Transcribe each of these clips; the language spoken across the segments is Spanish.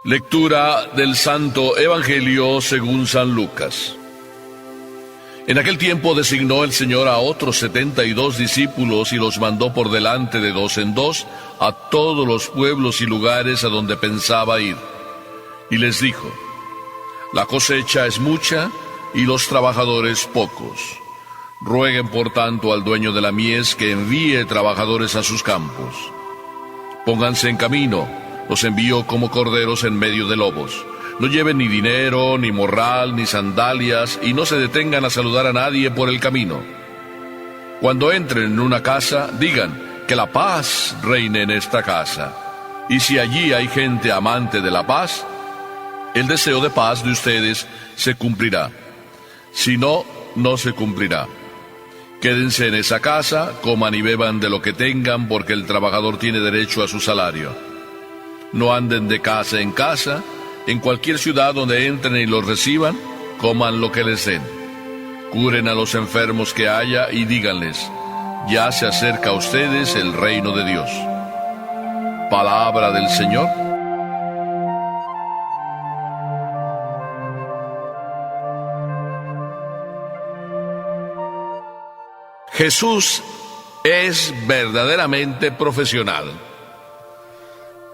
Lectura del Santo Evangelio según San Lucas. En aquel tiempo designó el Señor a otros 72 discípulos y los mandó por delante de dos en dos a todos los pueblos y lugares a donde pensaba ir. Y les dijo: la cosecha es mucha y los trabajadores pocos. Rueguen por tanto al dueño de la mies que envíe trabajadores a sus campos. Pónganse en camino, los envío como corderos en medio de lobos. No lleven ni dinero, ni morral, ni sandalias, y no se detengan a saludar a nadie por el camino. Cuando entren en una casa, digan: que la paz reine en esta casa. Y si allí hay gente amante de la paz, el deseo de paz de ustedes se cumplirá. Si no, no se cumplirá. Quédense en esa casa, coman y beban de lo que tengan, porque el trabajador tiene derecho a su salario. No anden de casa en casa. En cualquier ciudad donde entren y los reciban, coman lo que les den. Curen a los enfermos que haya y díganles: ya se acerca a ustedes el reino de Dios. Palabra del Señor. Jesús es verdaderamente profesional.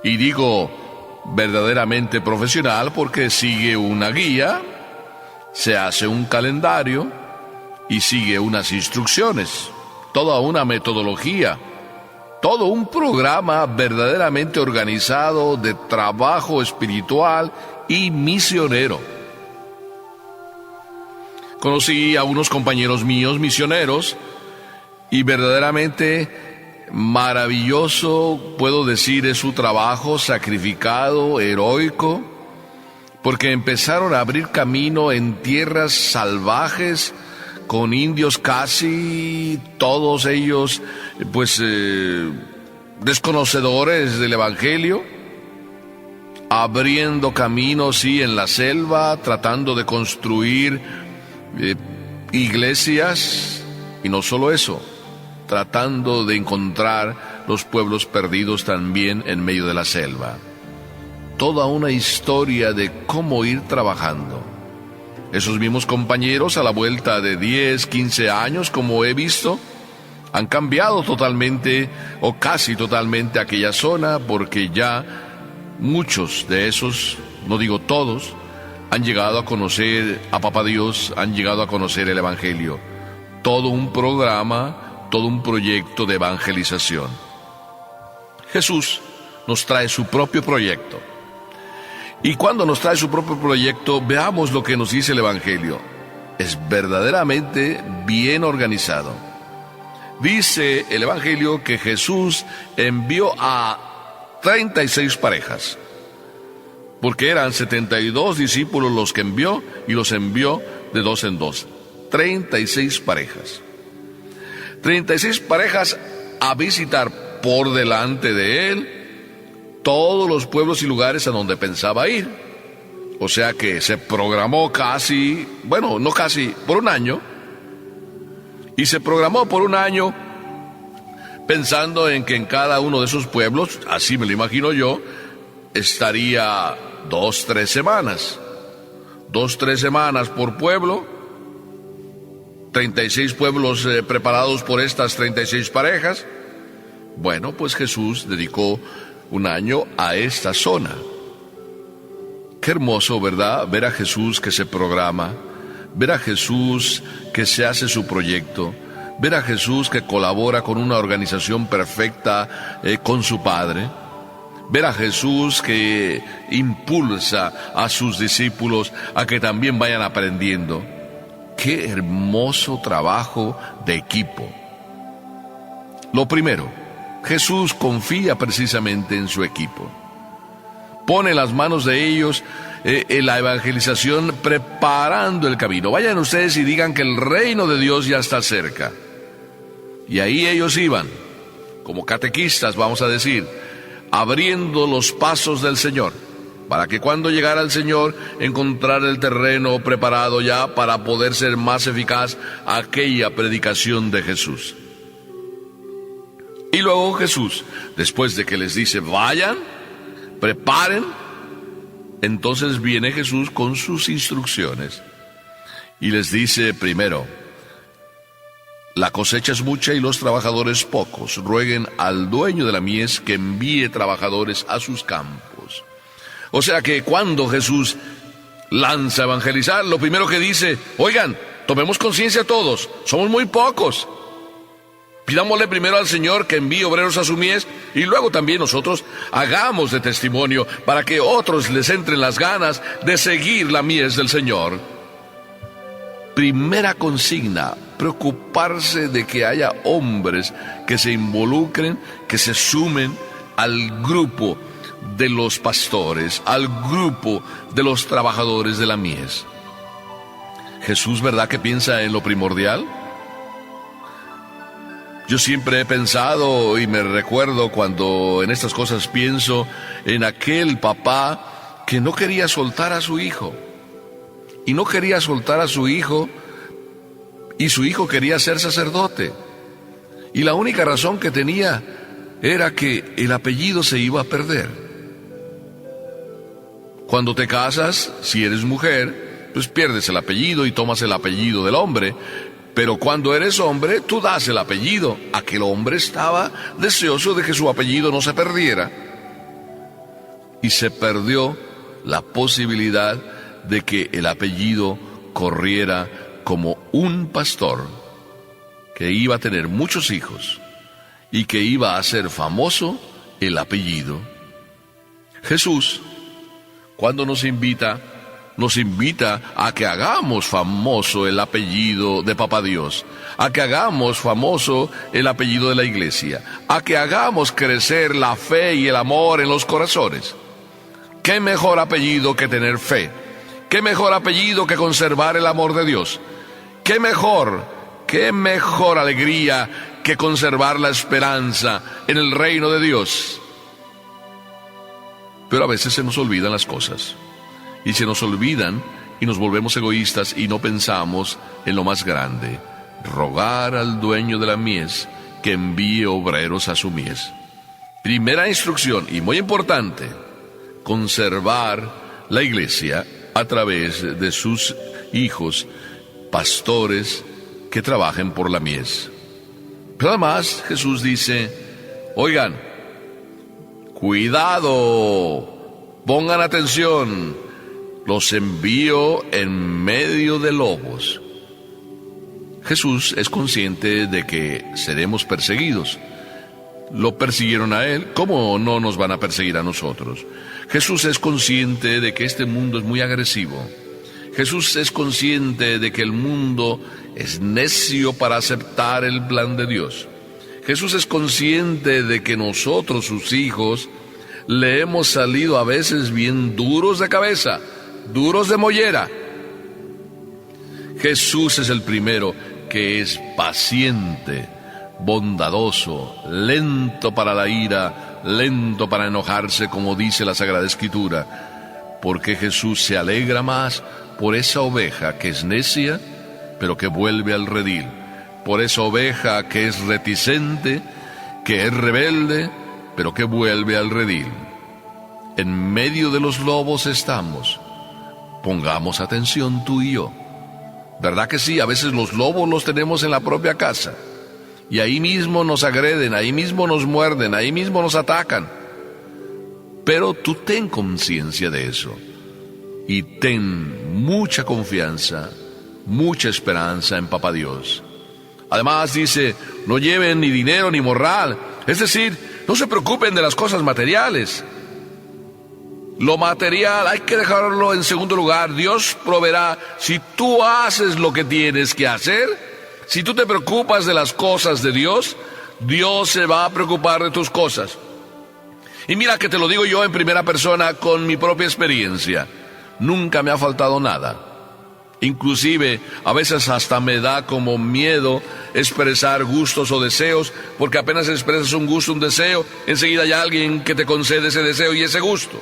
Y digo verdaderamente profesional porque sigue una guía, se hace un calendario y sigue unas instrucciones, toda una metodología, todo un programa verdaderamente organizado de trabajo espiritual y misionero. Conocí a unos compañeros míos misioneros y verdaderamente maravilloso, puedo decir, es su trabajo sacrificado, heroico, porque empezaron a abrir camino en tierras salvajes, con indios casi todos ellos, desconocedores del Evangelio, abriendo caminos, sí, en la selva, tratando de construir iglesias, y no solo eso, tratando de encontrar los pueblos perdidos también en medio de la selva. Toda una historia de cómo ir trabajando. Esos mismos compañeros, a la vuelta de 10, 15 años, como he visto, han cambiado totalmente o casi totalmente aquella zona, porque ya muchos de esos, no digo todos, han llegado a conocer a Papá Dios, han llegado a conocer el Evangelio. Todo un programa, todo un proyecto de evangelización. Jesús nos trae su propio proyecto. Y cuando nos trae su propio proyecto, veamos lo que nos dice el Evangelio. Es verdaderamente bien organizado. Dice el Evangelio que Jesús envió a 36 parejas, porque eran 72 discípulos los que envió, y los envió de dos en dos. 36 parejas. 36 parejas a visitar por delante de él todos los pueblos y lugares a donde pensaba ir. O sea que se programó casi, no casi, por un año. Y se programó por un año pensando en que en cada uno de esos pueblos, así me lo imagino yo, estaría 2-3 semanas. 2-3 semanas por pueblo. 36 pueblos preparados por estas 36 parejas. Bueno, pues Jesús dedicó un año a esta zona. Qué hermoso, ¿verdad? Ver a Jesús que se programa, ver a Jesús que se hace su proyecto, ver a Jesús que colabora con una organización perfecta con su Padre, ver a Jesús que impulsa a sus discípulos a que también vayan aprendiendo. Qué hermoso trabajo de equipo. Lo primero, Jesús confía precisamente en su equipo. Pone en las manos de ellos en la evangelización, preparando el camino. Vayan ustedes y digan que el reino de Dios ya está cerca. Y ahí ellos iban, como catequistas, vamos a decir, abriendo los pasos del Señor, para que cuando llegara el Señor, encontrar el terreno preparado ya para poder ser más eficaz aquella predicación de Jesús. Y luego Jesús, después de que les dice, vayan, preparen, Entonces viene Jesús con sus instrucciones y les dice primero: la cosecha es mucha y los trabajadores pocos. Rueguen al dueño de la mies que envíe trabajadores a sus campos. O sea que cuando Jesús lanza a evangelizar, lo primero que dice: oigan, tomemos conciencia todos, somos muy pocos. Pidámosle primero al Señor que envíe obreros a su mies y luego también nosotros hagamos de testimonio para que otros les entren las ganas de seguir la mies del Señor. Primera consigna: preocuparse de que haya hombres que se involucren, que se sumen al grupo de los pastores, al grupo de los trabajadores de la mies. Jesús, ¿verdad que piensa en lo primordial? Yo siempre he pensado y me recuerdo cuando en estas cosas pienso en aquel papá que no quería soltar a su hijo. Y no quería soltar a su hijo, y su hijo quería ser sacerdote. Y la única razón que tenía era que el apellido se iba a perder. Cuando te casas, si eres mujer, pues pierdes el apellido y tomas el apellido del hombre. Pero cuando eres hombre, tú das el apellido. Aquel hombre estaba deseoso de que su apellido no se perdiera. Y se perdió la posibilidad de que el apellido corriera como un pastor que iba a tener muchos hijos y que iba a hacer famoso el apellido. Jesús, cuando nos invita a que hagamos famoso el apellido de Papá Dios, a que hagamos famoso el apellido de la iglesia, a que hagamos crecer la fe y el amor en los corazones. ¿Qué mejor apellido que tener fe? ¿Qué mejor apellido que conservar el amor de Dios? ¿Qué mejor alegría que conservar la esperanza en el reino de Dios? Pero a veces se nos olvidan las cosas. Y se nos olvidan y nos volvemos egoístas y no pensamos en lo más grande: rogar al dueño de la mies que envíe obreros a su mies. Primera instrucción, y muy importante: conservar la iglesia a través de sus hijos, pastores que trabajen por la mies. Pero además Jesús dice: oigan, cuidado, pongan atención, los envío en medio de lobos. Jesús es consciente de que seremos perseguidos. Lo persiguieron a él, ¿cómo no nos van a perseguir a nosotros? Jesús es consciente de que este mundo es muy agresivo. Jesús es consciente de que el mundo es necio para aceptar el plan de Dios. Jesús es consciente de que nosotros, sus hijos, le hemos salido a veces bien duros de cabeza, duros de mollera. Jesús es el primero que es paciente, bondadoso, lento para la ira, lento para enojarse, como dice la Sagrada Escritura, porque Jesús se alegra más por esa oveja que es necia, pero que vuelve al redil, por esa oveja que es reticente, que es rebelde, pero que vuelve al redil. En medio de los lobos estamos. Pongamos atención tú y yo. ¿Verdad que sí? A veces los lobos los tenemos en la propia casa. Y ahí mismo nos agreden, ahí mismo nos muerden, ahí mismo nos atacan. Pero tú ten conciencia de eso. Y ten mucha confianza, mucha esperanza en Papá Dios. Además dice: no lleven ni dinero ni morral. Es decir, no se preocupen de las cosas materiales. Lo material hay que dejarlo en segundo lugar. Dios proveerá. Si tú haces lo que tienes que hacer, si tú te preocupas de las cosas de Dios, Dios se va a preocupar de tus cosas. Y mira que te lo digo yo en primera persona con mi propia experiencia. Nunca me ha faltado nada. Inclusive, a veces hasta me da como miedo expresar gustos o deseos, porque apenas expresas un gusto, un deseo, enseguida hay alguien que te concede ese deseo y ese gusto.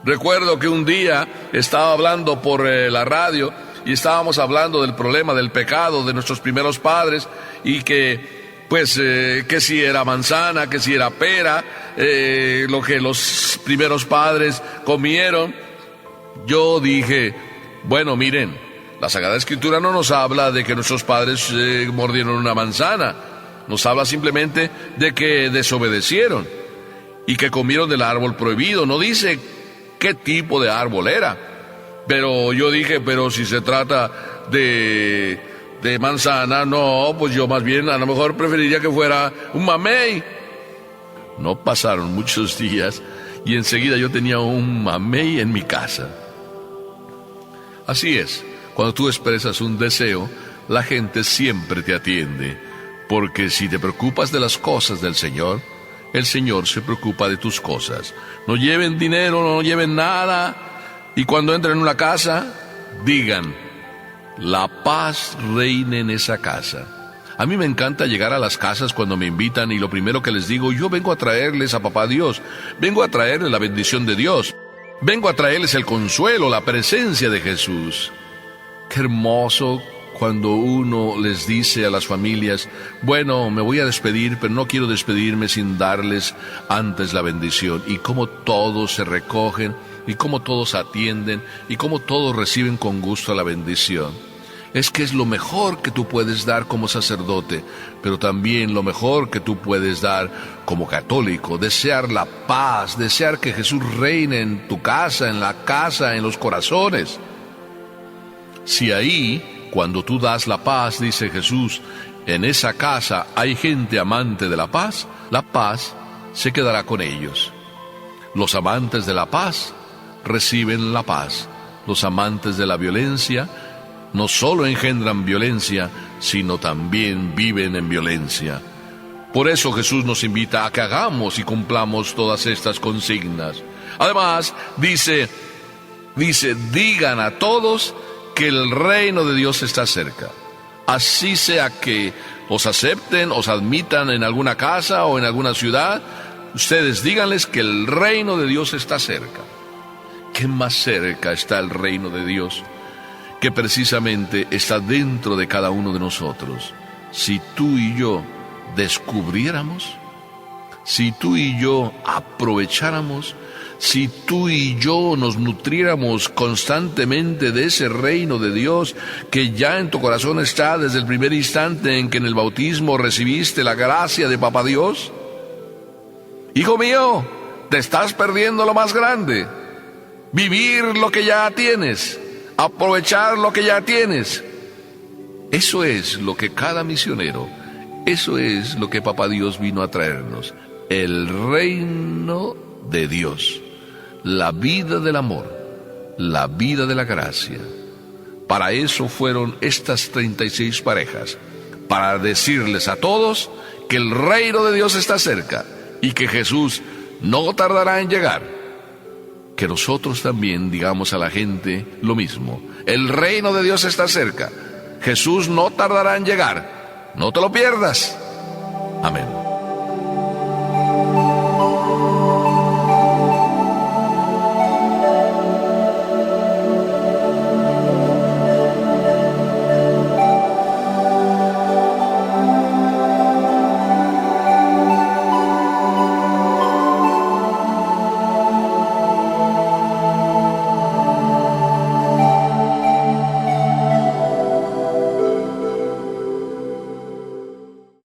Recuerdo que un día estaba hablando por la radio y estábamos hablando del problema del pecado de nuestros primeros padres y que pues que si era manzana, que si era pera, lo que los primeros padres comieron. Yo dije, bueno, miren, la Sagrada Escritura no nos habla de que nuestros padres mordieron una manzana, nos habla simplemente de que desobedecieron y que comieron del árbol prohibido, no dice qué tipo de árbol era. Pero yo dije, pero si se trata de manzana, no, pues yo más bien a lo mejor preferiría que fuera un mamey. No pasaron muchos días y enseguida yo tenía un mamey en mi casa. Así es, cuando tú expresas un deseo, la gente siempre te atiende, porque si te preocupas de las cosas del Señor, el Señor se preocupa de tus cosas. No lleven dinero, no lleven nada, y cuando entren en una casa, digan, la paz reine en esa casa. A mí me encanta llegar a las casas cuando me invitan y lo primero que les digo, yo vengo a traerles a Papá Dios, vengo a traerles la bendición de Dios, vengo a traerles el consuelo, la presencia de Jesús. Qué hermoso cuando uno les dice a las familias, bueno, me voy a despedir, pero no quiero despedirme sin darles antes la bendición. Y cómo todos se recogen, y cómo todos atienden, y cómo todos reciben con gusto la bendición. Es que es lo mejor que tú puedes dar como sacerdote, pero también lo mejor que tú puedes dar como católico, desear la paz, desear que Jesús reine en tu casa, en la casa, en los corazones. Si ahí, cuando tú das la paz, dice Jesús, en esa casa hay gente amante de la paz se quedará con ellos. Los amantes de la paz reciben la paz. Los amantes de la violencia no solo engendran violencia, sino también viven en violencia. Por eso Jesús nos invita a que hagamos y cumplamos todas estas consignas. Además, dice, digan a todos que el reino de Dios está cerca. Así sea que os acepten, os admitan en alguna casa o en alguna ciudad, ustedes díganles que el reino de Dios está cerca. ¿Qué más cerca está el reino de Dios? Que precisamente está dentro de cada uno de nosotros. Si tú y yo descubriéramos, si tú y yo aprovecháramos, si tú y yo nos nutriéramos constantemente de ese reino de Dios que ya en tu corazón está desde el primer instante en que en el bautismo recibiste la gracia de Papá Dios. Hijo mío, te estás perdiendo lo más grande. Vivir lo que ya tienes, aprovechar lo que ya tienes. Eso es lo que cada misionero, eso es lo que Papá Dios vino a traernos. El reino de Dios, la vida del amor, la vida de la gracia. Para eso fueron estas 36 parejas, para decirles a todos que el reino de Dios está cerca y que Jesús no tardará en llegar. Que nosotros también digamos a la gente lo mismo. El reino de Dios está cerca. Jesús no tardará en llegar. No te lo pierdas. Amén.